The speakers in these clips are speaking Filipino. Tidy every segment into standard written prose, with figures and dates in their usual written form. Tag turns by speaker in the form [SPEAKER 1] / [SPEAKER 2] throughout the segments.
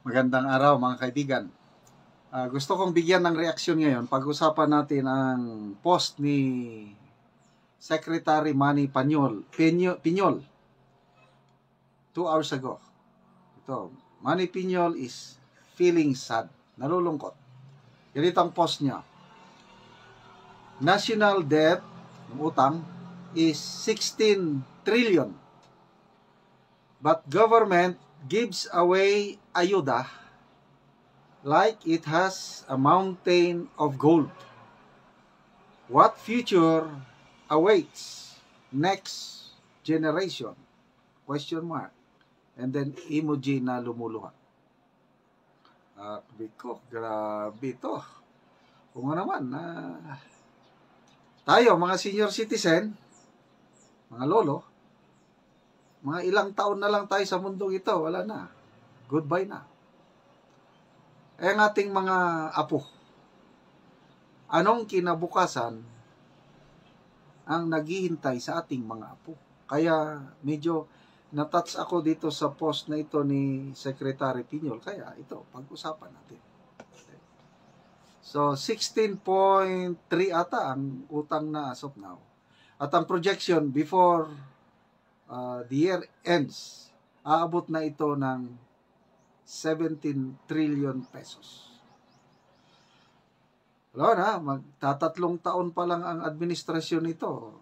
[SPEAKER 1] Magandang araw mga kaibigan. Gusto kong bigyan ng reaksyon ngayon. Pag-usapan natin ang post ni Secretary Manny Piñol 2 hours ago. Ito, Manny Piñol is feeling sad, nalulungkot. Ganito ang post niya. National debt, ng utang, is 16 trillion. But government gives away ayuda like it has a mountain of gold. What future awaits next generation? Question mark. And then emoji na lumuluha. Biko, grabe ito. Kung naman, tayo mga senior citizen, mga lolo, mga ilang taon na lang tayo sa mundong ito, wala na. Goodbye na. Ang ating mga apo, anong kinabukasan ang naghihintay sa ating mga apo? Kaya medyo natouch ako dito sa post na ito ni Secretary Piñol. Kaya ito, pag-usapan natin. So, 16.3 ata ang utang na as of now. At ang projection before the year ends, aabot na ito ng 17 trillion pesos. Wala na, magtatatlong taon pa lang ang administrasyon nito.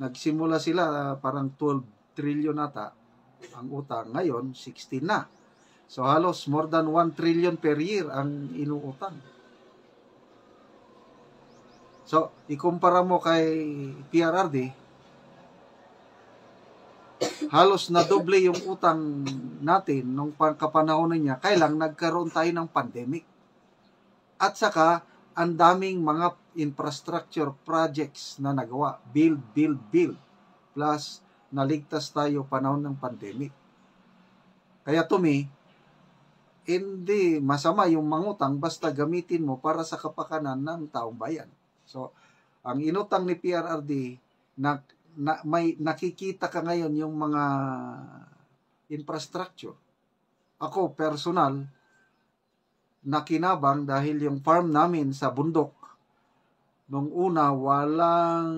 [SPEAKER 1] Nagsimula sila parang 12 trillion ata ang utang. Ngayon, 16 na. So halos more than 1 trillion per year ang inuutang. So, ikumpara mo kay PRRD, halos na doble yung utang natin nung kapanahonan niya, kailang nagkaroon tayo ng pandemic. At saka, ang daming mga infrastructure projects na nagawa. Build. Plus, naligtas tayo panahon ng pandemic. Kaya to me, hindi masama yung mangutang basta gamitin mo para sa kapakanan ng taong bayan. So, ang inutang ni PRRD may nakikita ka ngayon yung mga infrastructure. Ako, personal, nakinabang dahil yung farm namin sa bundok, nung una, walang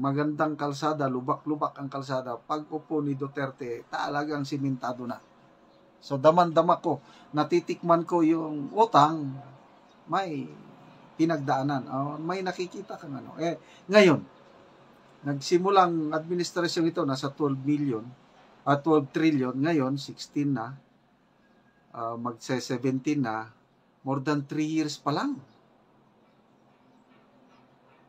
[SPEAKER 1] magandang kalsada, lubak-lubak ang kalsada. Pag upo ni Duterte, talagang simentado na. So, daman-dama ko, natitikman ko yung utang, may pinagdaanan. May nakikita kang ano. Ngayon, nagsimulang administrasyon ito, nasa 12 trillion, ngayon 16 na, magse-17 na, more than 3 years pa lang.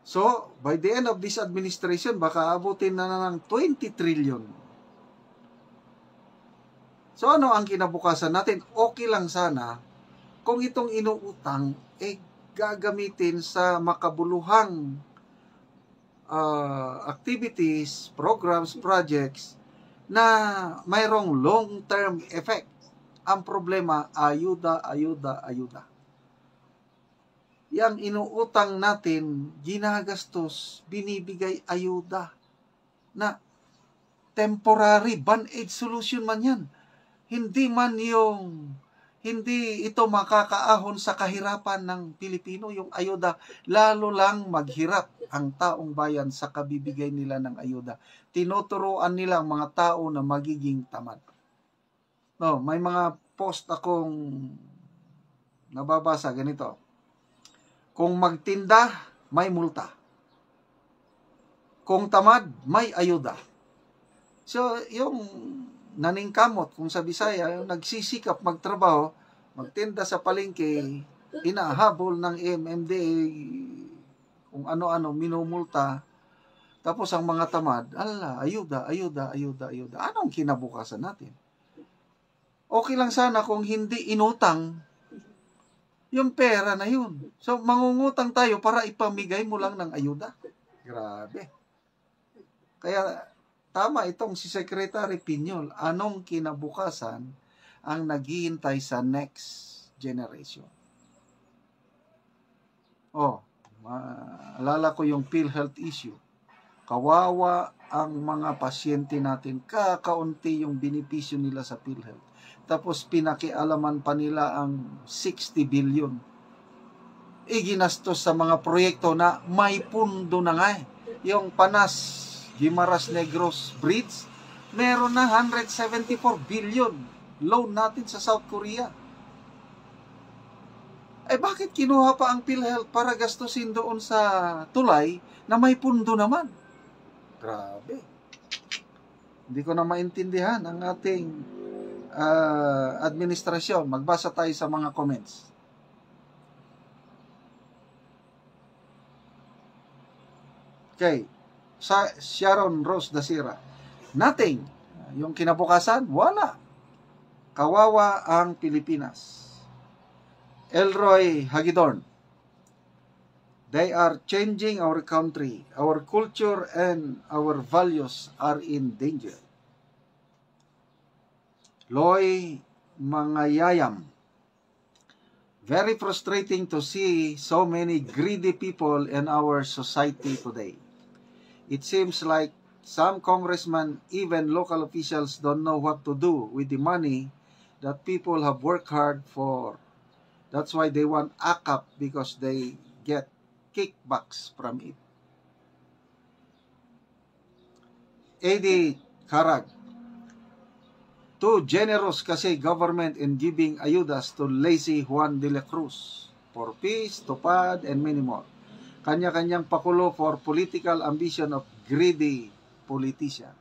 [SPEAKER 1] So, by the end of this administration, baka abutin na ng 20 trillion. So, ano ang kinabukasan natin? Okay lang sana kung itong inuutang, gagamitin sa makabuluhang activities, programs, projects na mayroong long-term effect. Ang problema, ayuda. Yang inuutang natin, ginagastos, binibigay ayuda na temporary, band-aid solution man yan. Hindi ito makakaahon sa kahirapan ng Pilipino, yung ayuda. Lalo lang maghirap ang taong bayan sa kabibigay nila ng ayuda. Tinuturuan nila ang mga tao na magiging tamad. No, may mga post akong nababasa ganito. Kung magtinda, may multa. Kung tamad, may ayuda. So, yung naningkamot, kung sa Bisaya, yung nagsisikap magtrabaho, magtinda sa palengke, inahabol ng MMDA, kung ano-ano, minumulta. Tapos ang mga tamad, ayuda. Anong kinabukasan natin? Okay lang sana kung hindi inutang yung pera na yun. So, mangungutang tayo para ipamigay mo lang ng ayuda. Grabe. Kaya, tama itong si Secretary Piñol. Anong kinabukasan ang naghihintay sa next generation? Maalala ko yung PhilHealth issue. Kawawa ang mga pasyente natin. Kakaunti yung benepisyo nila sa PhilHealth. tapos pinakialaman pa nila ang 60 billion. Iginastos sa mga proyekto na may pundo na nga eh. Yung Panas Guimaras Negros Bridge, meron na 174 billion loan natin sa South Korea. Eh bakit kinuha pa ang PhilHealth para gastusin doon sa tulay na may pundo naman? Grabe. Hindi ko na maintindihan ang ating administrasyon. Magbasa tayo sa mga comments. Okay. Sharon Rose Dasira. Nothing. Yung kinabukasan, wala. Kawawa ang Pilipinas. Elroy Hagidorn. They are changing our country. Our culture and our values are in danger. Loy Mangayayam. Very frustrating to see so many greedy people in our society today. It seems like some congressmen, even local officials, don't know what to do with the money that people have worked hard for. That's why they want AKAP, because they get kickbacks from it. Eddie Karag. Too generous kasi government in giving ayudas to lazy Juan de la Cruz for peace, tupad, and many more. Kanya-kanyang pakulo for political ambition of greedy politicians.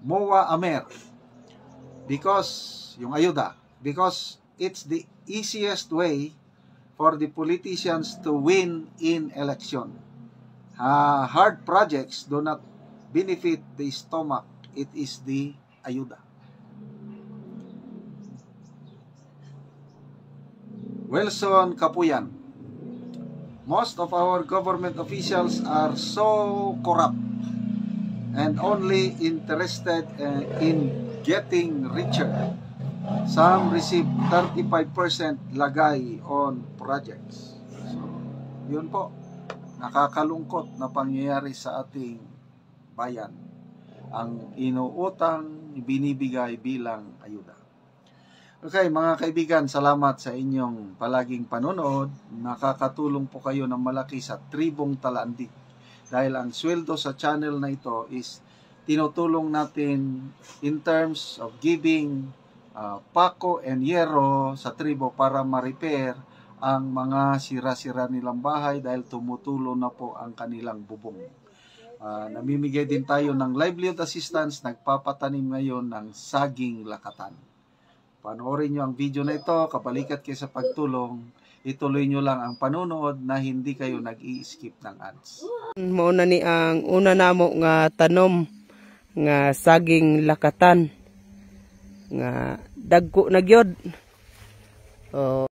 [SPEAKER 1] Moa Amer. Because it's the easiest way for the politicians to win in election. Hard projects do not benefit the stomach. It is the ayuda. Wilson Kapuyan. Most of our government officials are so corrupt and only interested in getting richer. Some receive 35% lagay on projects. So, yun po. Nakakalungkot na pangyayari sa ating bayan. Ang inuutang, binibigay bilang ayuda. Okay, mga kaibigan, salamat sa inyong palaging panonood. Nakakatulong po kayo ng malaki sa Tribong Talandig. Dahil ang sweldo sa channel na ito is tinutulong natin in terms of giving pako and yero sa tribo para ma-repair ang mga sira-sira nilang bahay dahil tumutulo na po ang kanilang bubong. Namimigay din tayo ng livelihood assistance, nagpapatanim ngayon ng saging lakatan. Panoorin nyo ang video na ito, kapalikat kayo sa pagtulong, ituloy nyo lang ang panonood na hindi kayo nag-i-skip ng ads.
[SPEAKER 2] Mauna ni ang una namo nga tanom nga saging lakatan nga dagko na gyud.